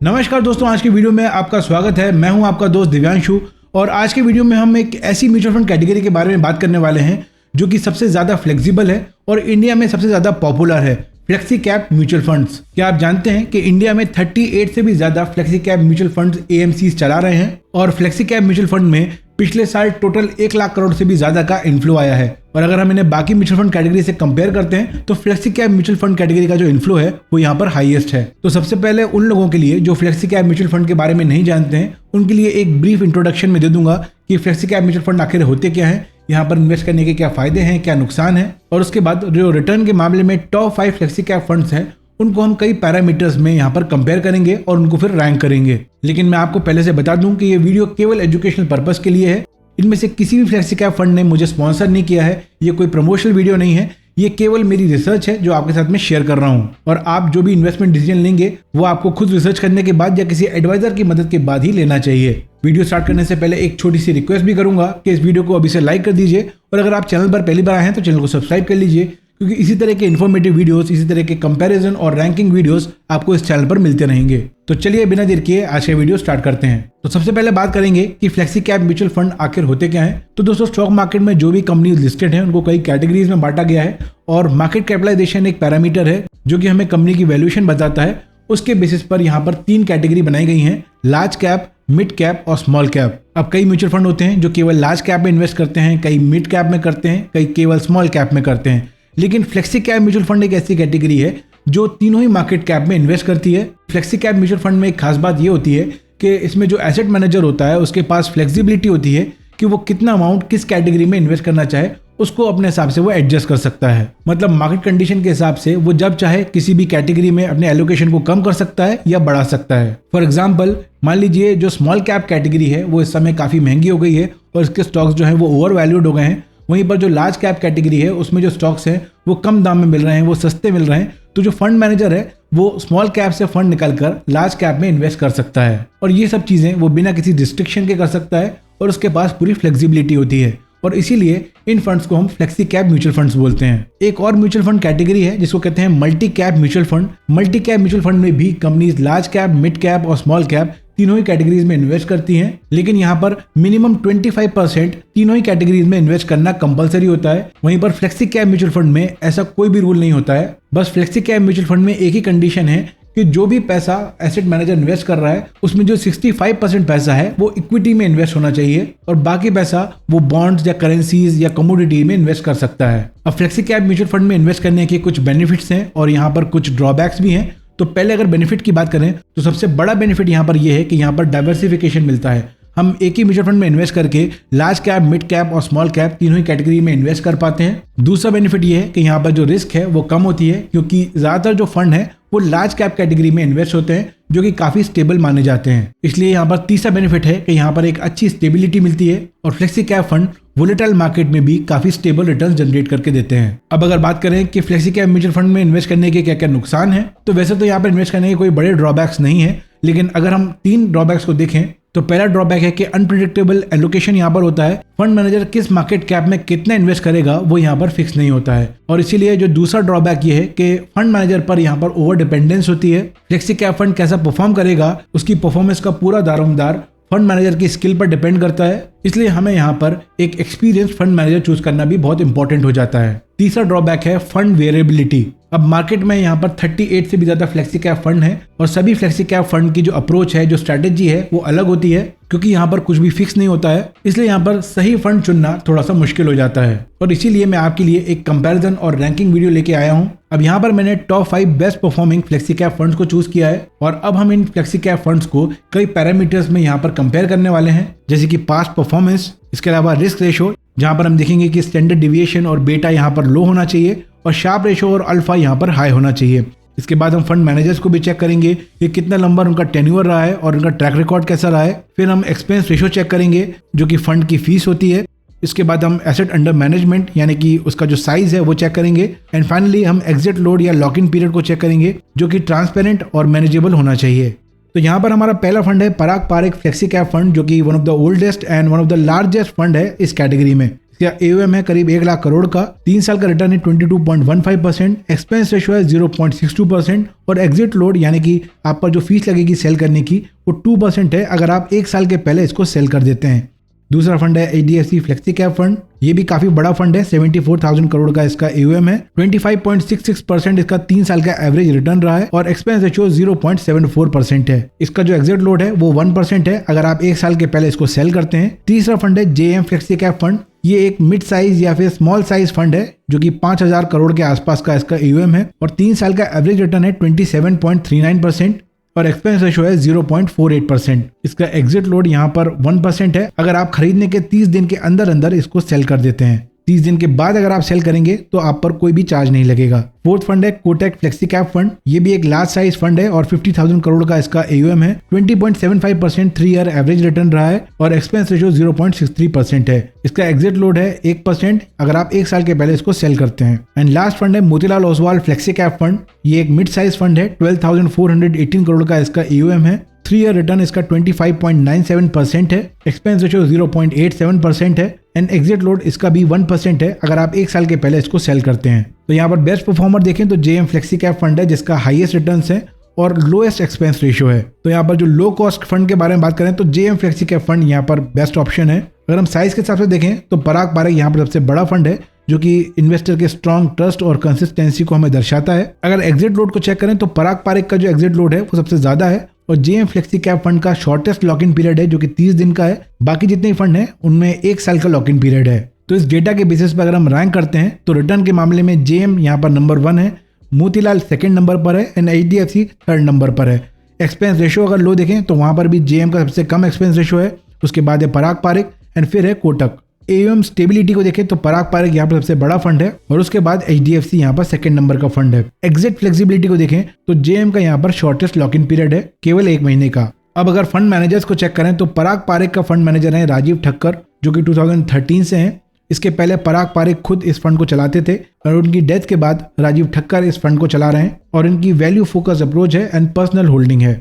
नमस्कार दोस्तों, आज की वीडियो में आपका स्वागत है। मैं हूं आपका दोस्त दिव्यांशु और आज की वीडियो में हम एक ऐसी म्यूचुअल फंड कैटेगरी के बारे में बात करने वाले हैं जो कि सबसे ज़्यादा फ्लेक्सिबल है और इंडिया में सबसे ज़्यादा पॉपुलर है, फ्लेक्सी कैप म्यूचुअल फंड्स। क्या आप जानते हैं कि इंडिया में 38 से भी ज़्यादा flexi cap mutual funds AMCs चला रहे हैं और फ्लेक्सी कैप म्यूचुअल फंड में पिछले साल टोटल 1 लाख करोड़ से भी ज्यादा का इन्फ्लो आया है। और अगर हम इन्हें बाकी म्यूचुअल फंड कैटेगरी से कंपेयर करते हैं तो flexi cap mutual fund category का जो इन्फ्लो है वो यहाँ पर हाईएस्ट है। तो सबसे पहले उन लोगों के लिए जो फ्लेक्सी कैप म्यूचुअल फंड के बारे में नहीं जानते हैं उनके लिए एक ब्रीफ इंट्रोडक्शन में दे दूंगा कि फ्लेक्सी कैप म्यूचुअल फंड आखिर होते क्या है, यहाँ पर इन्वेस्ट करने के क्या फायदे हैं, क्या नुकसान है, और उसके बाद जो रिटर्न के मामले में टॉप 5 फ्लेक्सी कैप फंड्स हैं उनको हम कई पैरामीटर्स में यहाँ पर कंपेयर करेंगे और उनको फिर रैंक करेंगे। लेकिन मैं आपको पहले से बता दूं कि ये वीडियो केवल एजुकेशनल पर्पस के लिए है। इनमें से किसी भी फ्लेक्सी कैप फंड ने मुझे स्पॉन्सर नहीं किया है, ये कोई प्रमोशनल वीडियो नहीं है, ये केवल मेरी रिसर्च है जो आपके साथ में शेयर कर रहा हूँ। और आप जो भी इन्वेस्टमेंट डिसीजन लेंगे वो आपको खुद रिसर्च करने के बाद या किसी एडवाइजर की मदद के बाद ही लेना चाहिए। वीडियो स्टार्ट करने से पहले एक छोटी सी रिक्वेस्ट भी करूंगा कि इस वीडियो को अभी से लाइक कर दीजिए और अगर आप चैनल पर पहली बार आए हैं तो चैनल को सब्सक्राइब कर लीजिए, क्योंकि इसी तरह के इन्फॉर्मेटिव वीडियोस, इसी तरह के कंपैरिजन और रैंकिंग वीडियोस आपको इस चैनल पर मिलते रहेंगे। तो चलिए बिना देर किए आज का वीडियो स्टार्ट करते हैं। तो सबसे पहले बात करेंगे कि फ्लेक्सी कैप म्यूचुअल फंड आखिर होते क्या हैं। तो दोस्तों, स्टॉक मार्केट में जो भी कंपनीज लिस्टेड हैं उनको कई कैटेगरीज में बांटा गया है और मार्केट कैपिटलाइजेशन एक पैरामीटर है जो कि हमें कंपनी की वैल्यूएशन बताता है। उसके बेसिस पर यहाँ पर 3 कैटेगरी बनाई गई हैं, लार्ज कैप, मिड कैप और स्मॉल कैप। अब कई म्यूचुअल फंड होते हैं जो केवल लार्ज कैप में इन्वेस्ट करते हैं, कई मिड कैप में करते हैं, कई केवल स्मॉल कैप में करते हैं। लेकिन फ्लेक्सी कैप म्यूचुअल फंड एक ऐसी कैटेगरी है जो तीनों ही मार्केट कैप में इन्वेस्ट करती है। फ्लेक्सी कैप म्यूचुअल फंड में एक खास बात ये होती है कि इसमें जो एसेट मैनेजर होता है उसके पास फ्लेक्सिबिलिटी होती है कि वो कितना अमाउंट किस कैटेगरी में इन्वेस्ट करना चाहे उसको अपने हिसाब से वो एडजस्ट कर सकता है। मतलब मार्केट कंडीशन के हिसाब से वो जब चाहे किसी भी कैटेगरी में अपने एलोकेशन को कम कर सकता है या बढ़ा सकता है। फॉर एग्जाम्पल, मान लीजिए जो स्मॉल कैप कैटेगरी है वो इस समय काफी महंगी हो गई है और इसके स्टॉक्स जो है वो ओवर वैल्यूड हो गए हैं। वहीं पर जो लार्ज कैप कैटेगरी है उसमें जो स्टॉक्स हैं वो कम दाम में मिल रहे हैं, वो सस्ते मिल रहे हैं। तो जो फंड मैनेजर है वो स्मॉल कैप से फंड निकालकर लार्ज कैप में इन्वेस्ट कर सकता है और ये सब चीजें वो बिना किसी रिस्ट्रिक्शन के कर सकता है और उसके पास पूरी फ्लेक्सिबिलिटी होती है और इसीलिए इन फंड्स को हम फ्लेक्सी कैप म्यूचुअल फंड्स बोलते हैं। एक और म्यूचुअल फंड कैटेगरी है जिसको कहते हैं multi cap mutual fund. Multi cap mutual fund में भी companies large cap, mid cap और स्मॉल कैप तीनों ही कैटेगरीज में इन्वेस्ट करती हैं, लेकिन यहाँ पर मिनिमम 25% तीनों ही कैटेगरीज में इन्वेस्ट करना कंपलसरी होता है। वहीं पर फ्लेक्सी कैप म्यूचुअल फंड में ऐसा कोई भी रूल नहीं होता है। बस फ्लेक्सी कैप म्यूचुअल फंड में एक ही कंडीशन है कि जो भी पैसा एसेट मैनेजर इन्वेस्ट कर रहा है उसमें जो 65% पैसा है वो इक्विटी में इन्वेस्ट होना चाहिए और बाकी पैसा वो बॉन्ड्स या करेंसीज या कमोडिटी में इन्वेस्ट कर सकता है। अब फ्लेक्सी कैप म्यूचुअल फंड में इन्वेस्ट करने के कुछ बेनिफिट्स हैं और यहाँ पर कुछ ड्रॉबैक्स भी हैं। तो पहले अगर बेनिफिट की बात करें तो सबसे बड़ा बेनिफिट यहाँ पर यह है कि यहाँ पर डाइवर्सिफिकेशन मिलता है। हम एक ही म्यूचुअल फंड में इन्वेस्ट करके लार्ज कैप, मिड कैप और स्मॉल कैप तीनों ही कैटेगरी में इन्वेस्ट कर पाते हैं। दूसरा बेनिफिट ये है कि यहाँ पर जो रिस्क है वो कम होती है, क्योंकि ज्यादातर जो फंड है वो लार्ज कैप कैटेगरी में इन्वेस्ट होते हैं जो कि काफी स्टेबल माने जाते हैं। इसलिए यहाँ पर तीसरा बेनिफिट है कि यहाँ पर एक अच्छी स्टेबिलिटी मिलती है और flexi cap fund volatile market में भी काफी स्टेबल रिटर्न्स जनरेट करके देते हैं। अब अगर बात करें कि फ्लेक्सी कैप म्यूचुअल फंड में इन्वेस्ट करने के क्या क्या नुकसान है, तो वैसे तो यहाँ पर इन्वेस्ट करने के कोई बड़े ड्रॉबैक्स नहीं है, लेकिन अगर हम 3 ड्रॉबैक्स को देखें तो पहला ड्रॉबैक है कि अनप्रिडिक्टेबल एलोकेशन यहाँ पर होता है। फंड मैनेजर किस मार्केट कैप में कितना इन्वेस्ट करेगा वो यहाँ पर फिक्स नहीं होता है और इसीलिए जो दूसरा ड्रॉबैक ये है कि फंड मैनेजर पर यहाँ पर ओवर डिपेंडेंस होती है। फ्लेक्सी कैप फंड कैसा परफॉर्म करेगा उसकी परफॉर्मेंस का पूरा दारोमदार फंड मैनेजर की स्किल पर डिपेंड करता है, इसलिए हमें यहाँ पर एक एक्सपीरियंस फंड मैनेजर चूज करना भी बहुत इंपॉर्टेंट हो जाता है। तीसरा ड्रॉबैक है फंड वेरिएबिलिटी। अब मार्केट में यहाँ पर 38 से भी ज्यादा फ्लेक्सी कैप फंड है और सभी फ्लेक्सी कैप फंड की जो अप्रोच है, जो स्ट्रैटेजी है वो अलग होती है, क्योंकि यहाँ पर कुछ भी फिक्स नहीं होता है। इसलिए यहाँ पर सही फंड चुनना थोड़ा सा मुश्किल हो जाता है और इसीलिए मैं आपके लिए एक कंपैरिजन और रैंकिंग वीडियो लेके आया हूँ। अब यहाँ पर मैंने top 5 best performing flexi cap funds को चूज किया है और अब हम इन फ्लेक्सी कैप फंड्स को कई पैरामीटर्स में यहाँ पर कंपेयर करने वाले हैं, जैसे कि पास्ट परफॉर्मेंस, इसके अलावा रिस्क रेशो, जहाँ पर हम देखेंगे कि स्टैंडर्ड डिविएशन और बेटा यहाँ पर लो होना चाहिए और शार्प रेशो और अल्फा यहाँ पर हाई होना चाहिए। इसके बाद हम फंड मैनेजर्स को भी चेक करेंगे कि कितना लंबा उनका टेन्योर रहा है और उनका ट्रैक रिकॉर्ड कैसा रहा है। फिर हम एक्सपेंस रेशो चेक करेंगे जो कि फंड की फीस होती है। इसके बाद हम एसेट अंडर मैनेजमेंट यानी कि उसका जो साइज है वो चेक करेंगे एंड फाइनली हम एग्जिट लोड या लॉक इन पीरियड को चेक करेंगे जो कि ट्रांसपेरेंट और मैनेजेबल होना चाहिए। तो यहाँ पर हमारा पहला फंड है पराग पारेख फ्लेक्सी कैप फंड, जो कि one of the oldest and one of the largest fund है इस कैटेगरी में। इसका AUM है करीब 1 लाख करोड़ का, 3 साल का रिटर्न है 22.15%, एक्सपेंस रेशियो है 0.62% और एग्जिट लोड यानी कि आप पर जो फीस लगेगी सेल करने की वो 2% है अगर आप 1 साल के पहले इसको सेल कर देते हैं। दूसरा फंड है HDFC फ्लेक्सी कैप फंड। ये भी काफी बड़ा फंड है, 74,000 करोड़ का इसका AUM है, 25.66% इसका 3 साल का एवरेज रिटर्न रहा है और एक्सपेंस रेशियो 0.74% है। इसका जो एग्जिट लोड है वो 1% है अगर आप 1 साल के पहले इसको सेल करते हैं। तीसरा फंड है JM फ्लेक्सी कैप फंड। ये एक मिड साइज या फिर स्मॉल साइज फंड है जो कि 5,000 करोड़ के आसपास का इसका AUM है और 3 साल का एवरेज रिटर्न है 27.39% और एक्सपेंस रेशियो है 0.48%। इसका एग्जिट लोड यहाँ पर 1% है अगर आप खरीदने के 30 दिन के अंदर अंदर इसको सेल कर देते हैं। 30 दिन के बाद अगर आप सेल करेंगे तो आप पर कोई भी चार्ज नहीं लगेगा। फोर्थ फंड है कोटक फ्लेक्सी कैप फंड। ये भी एक लार्ज साइज फंड है और 50,000 करोड़ का इसका AUM है, 20.75% 3 ईयर एवरेज रिटर्न रहा है और एक्सपेंस रेशियो 0.63% है। इसका एग्जिट लोड है 1% अगर आप 1 साल के पहले इसको सेल करते हैं। एंड लास्ट फंड है Motilal Oswal flexi cap fund. ये एक मिड साइज फंड है, 12,418 करोड़ का इसका AUM है, 3 ईयर रिटर्न इसका 25.97% है, एक्सपेंस रेशियो 0.87% है एंड एग्जिट लोड इसका भी 1% है अगर आप 1 साल के पहले इसको सेल करते हैं। तो यहाँ पर बेस्ट परफॉर्मर देखें तो JM फ्लेक्सी कैप फंड है जिसका हाईएस्ट रिटर्न्स है और लोएस्ट एक्सपेंस रेशियो है। तो यहाँ पर जो लो कॉस्ट फंड के बारे में बात करें तो JM फ्लेक्सी कैप फंड यहाँ पर बेस्ट ऑप्शन है। अगर हम साइज के हिसाब से देखें तो पराग पारक यहाँ पर सबसे बड़ा फंड है जो कि इन्वेस्टर के स्ट्रॉन्ग ट्रस्ट और कंसिस्टेंसी को हमें दर्शाता है। अगर एग्जिट लोड को चेक करें तो पराग पारक का जो एग्जिट लोड है वो सबसे ज्यादा है और JM फ्लेक्सी कैप फंड का शॉर्टेस्ट लॉक इन पीरियड है जो कि 30 दिन का है। बाकी जितने फंड हैं उनमें 1 साल का लॉक इन पीरियड है। तो इस डेटा के बेसिस पर अगर हम रैंक करते हैं तो रिटर्न के मामले में JM यहाँ पर नंबर 1 है, मोतीलाल सेकंड नंबर पर है एंड HDFC थर्ड नंबर पर है। एक्सपेंस रेशियो अगर लो देखें तो वहां पर भी JM का सबसे कम एक्सपेंस रेशियो है, उसके बाद है पराग पारक एंड फिर है कोटक। AUM स्टेबिलिटी को देखें तो पराग पारक यहाँ पर सबसे बड़ा फंड है और उसके बाद HDFC यहाँ पर सेकंड नंबर का फंड है। एग्जिट फ्लेक्सिबिलिटी को देखें तो JM का यहाँ पर शॉर्टेस्ट लॉक इन पीरियड है, केवल 1 महीने का। अब अगर फंड मैनेजर्स को चेक करें तो पराग पारक का फंड मैनेजर है राजीव ठक्कर जो कि 2013 से हैं। इसके पहले पराग पारक खुद इस फंड को चलाते थे और उनकी डेथ के बाद राजीव ठक्कर इस फंड को चला रहे हैं और इनकी वैल्यू फोकस अप्रोच है एंड पर्सनल होल्डिंग है।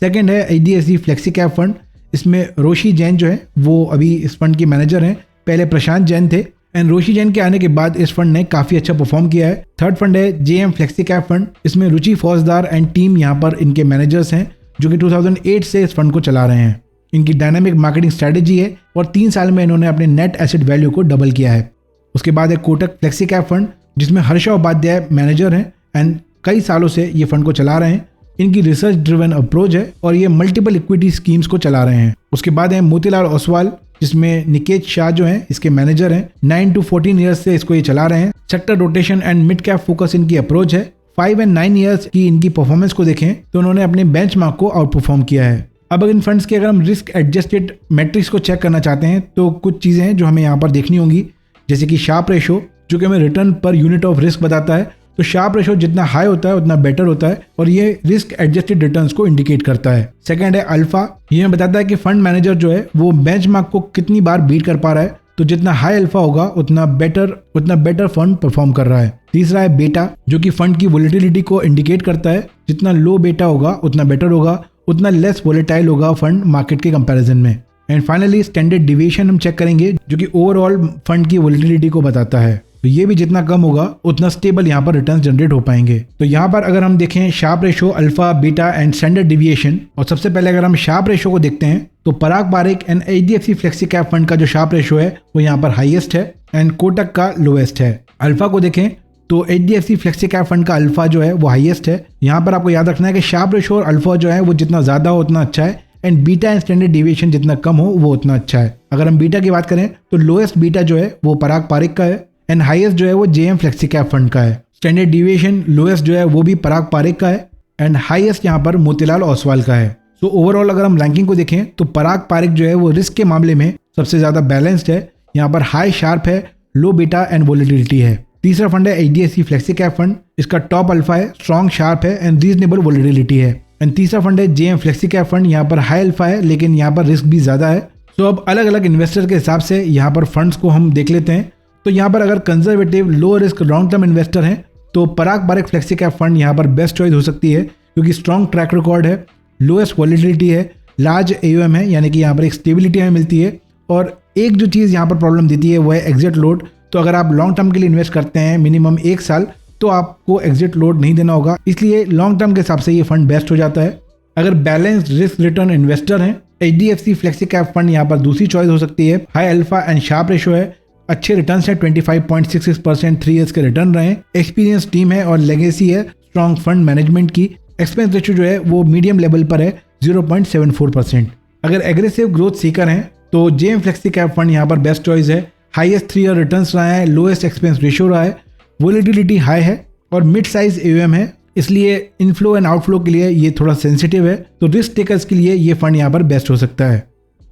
सेकंड है HDFC फ्लेक्सी कैप फंड। इसमें रोशी जैन जो है वो अभी इस फंड की मैनेजर हैं, पहले प्रशांत जैन थे एंड रोशी जैन के आने के बाद इस फंड ने काफी अच्छा परफॉर्म किया है। थर्ड फंड है JM फ्लेक्सी कैप फंड। इसमें रुचि फौजदार एंड टीम यहाँ पर इनके मैनेजर्स हैं जो कि 2008 से इस फंड को चला रहे हैं। इनकी डायनामिक मार्केटिंग स्ट्रेटेजी है और 3 साल में इन्होंने अपने नेट एसेट वैल्यू को डबल किया है। उसके बाद है कोटक फ्लेक्सी कैप फंड जिसमें हर्षा उपाध्याय मैनेजर हैं एंड कई सालों से ये फंड को चला रहे हैं। इनकी रिसर्च ड्रिवन अप्रोच है और ये मल्टीपल इक्विटी स्कीम्स को चला रहे हैं। उसके बाद है मोतीलाल ओसवाल जिसमें निकेत शाह जो हैं इसके मैनेजर हैं, 9 to 14 ईयर्स से इसको ये चला रहे हैं। Sector rotation and mid cap focus इनकी अप्रोच है। 5 and 9 ईयर्स की इनकी परफॉर्मेंस को देखें तो उन्होंने अपने बेंचमार्क को आउट परफॉर्म किया है। अब अगर इन फंड्स के अगर हम रिस्क एडजस्टेड मैट्रिक्स को चेक करना चाहते हैं तो कुछ चीज़ें हैं जो हमें यहाँ पर देखनी होंगी, जैसे कि शार्प रेशो जो कि हमें return per unit of risk बताता है। तो शार्प रेशो जितना हाई होता है उतना बेटर होता है और ये रिस्क एडजस्टेड रिटर्न्स को इंडिकेट करता है। सेकंड है अल्फा। ये हमें बताता है कि फंड मैनेजर जो है वो बेंचमार्क को कितनी बार बीट कर पा रहा है। तो जितना हाई अल्फा होगा उतना बेटर फंड परफॉर्म कर रहा है। तीसरा है बेटा जो कि फंड की वोलेटिलिटी को इंडिकेट करता है। जितना लो बेटा होगा उतना बेटर होगा, उतना लेस वोलेटाइल होगा फंड मार्केट के कंपैरिजन में। एंड फाइनली स्टैंडर्ड डिविएशन हम चेक करेंगे जो कि ओवरऑल फंड की वोलेटिलिटी को बताता है। तो ये भी जितना कम होगा उतना स्टेबल यहाँ पर रिटर्न्स जनरेट हो पाएंगे। तो यहाँ पर अगर हम देखें Sharpe ratio, alpha, beta and standard deviation, और सबसे पहले अगर हम शार्प रेशो को देखते हैं तो Parag Parikh and HDFC flexi cap fund का जो शार्प रेशो है वो यहाँ पर हाईएस्ट है एंड कोटक का लोएस्ट है। अल्फा को देखें तो HDFC फ्लेक्सी कैप फंड का अल्फा जो है वो हाईएस्ट है। यहाँ पर आपको याद रखना है कि शार्प रेशो और अल्फा जो है वो जितना ज्यादा हो उतना अच्छा है and beta and standard deviation जितना कम हो वो उतना अच्छा है। अगर हम बीटा की बात करें तो लोएस्ट बीटा जो है वो पराग पारक का है एंड हाईएस्ट जो है वो JM फ्लेक्सी कैप फंड का है। स्टैंडर्ड डिविएशन लोएस्ट जो है वो भी पराग पारक का है एंड हाईएस्ट यहाँ पर मोतीलाल ओसवाल का है। सो ओवरऑल अगर हम रैंकिंग को देखें तो पराग पारक जो है वो रिस्क के मामले में सबसे ज्यादा बैलेंस्ड है। यहाँ पर हाई शार्प है, लो बीटा एंड वोलेटिलिटी है। तीसरा फंड है HDFC फ्लेक्सी कैप फंड। इसका टॉप अल्फा है, स्ट्रॉन्ग शार्प है एंड रीजनेबल वोलेटिलिटी है। एंड तीसरा फंड है JM फ्लेक्सी कैप फंड। यहाँ पर हाई अल्फा है लेकिन यहाँ पर रिस्क भी ज्यादा है। तो अब अलग अलग इन्वेस्टर के हिसाब से यहाँ पर फंड्स को हम देख लेते हैं। तो यहाँ पर अगर conservative low risk long term investor हैं तो Parag park flexi cap fund यहाँ पर बेस्ट चॉइस हो सकती है क्योंकि स्ट्रॉन्ग ट्रैक रिकॉर्ड है, लोएस्ट वॉलिटिलिटी है, लार्ज AUM है यानी कि यहाँ पर एक स्टेबिलिटी हमें मिलती है और एक जो चीज़ यहाँ पर प्रॉब्लम देती है वो है एग्जिट लोड। तो अगर आप लॉन्ग टर्म के लिए इन्वेस्ट करते हैं मिनिमम 1 साल, तो आपको एग्जिट लोड नहीं देना होगा, इसलिए लॉन्ग टर्म के हिसाब से ये फंड बेस्ट हो जाता है। अगर बैलेंस रिस्क रिटर्न इन्वेस्टर हैं, HDFC फ्लेक्सी कैप फंड यहाँ पर दूसरी चॉइस हो सकती है। High alpha and Sharpe ratio है, अच्छे रिटर्न है, 25.66% 3 ईयर्स के रिटर्न रहे, एक्सपीरियंस टीम है और लेगेसी है स्ट्रॉन्ग फंड मैनेजमेंट की। एक्सपेंस रेशियो जो है वो मीडियम लेवल पर है 0.74%। अगर एग्रेसिव ग्रोथ सीकर हैं तो JM फ्लेक्सी कैप फंड यहाँ पर बेस्ट चॉइस है। हाईएस्ट 3 ईयर रिटर्न्स रहा है, लोएस्ट एक्सपेंस रेशियो रहा है, वोलेटिलिटी हाई है और मिड साइज AUM है, इसलिए इनफ्लो एंड आउटफ्लो के लिए ये थोड़ा सेंसिटिव है। तो रिस्क टेकर्स के लिए ये फंड यहाँ पर बेस्ट हो सकता है।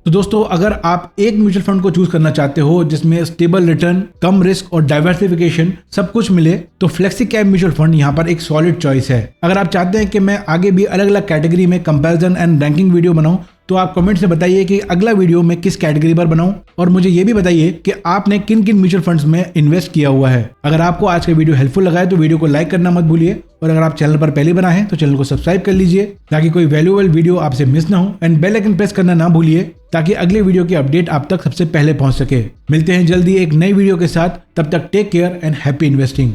तो दोस्तों, अगर आप एक म्यूचुअल फंड को चूज करना चाहते हो जिसमें स्टेबल रिटर्न, कम रिस्क और डाइवर्सिफिकेशन सब कुछ मिले, तो फ्लेक्सी कैप म्यूचुअल फंड यहाँ पर एक सॉलिड चॉइस है। अगर आप चाहते हैं कि मैं आगे भी अलग अलग कैटेगरी में कंपैरिजन एंड रैंकिंग वीडियो बनाऊं, तो आप कमेंट से बताइए कि अगला वीडियो मैं किस कैटेगरी पर बनाऊं, और मुझे ये भी बताइए कि आपने किन किन म्यूचुअल फंड्स में इन्वेस्ट किया हुआ है। अगर आपको आज का वीडियो हेल्पफुल लगा है तो वीडियो को लाइक करना मत भूलिए, और अगर आप चैनल पर पहली बार आए हैं तो चैनल को सब्सक्राइब कर लीजिए ताकि कोई वैल्यूएबल वीडियो आपसे मिस ना हो, एंड बेल आइकन प्रेस करना ना भूलिए ताकि अगले वीडियो की अपडेट आप तक सबसे पहले पहुंच सके। मिलते हैं जल्दी एक नई वीडियो के साथ, तब तक take care and happy investing.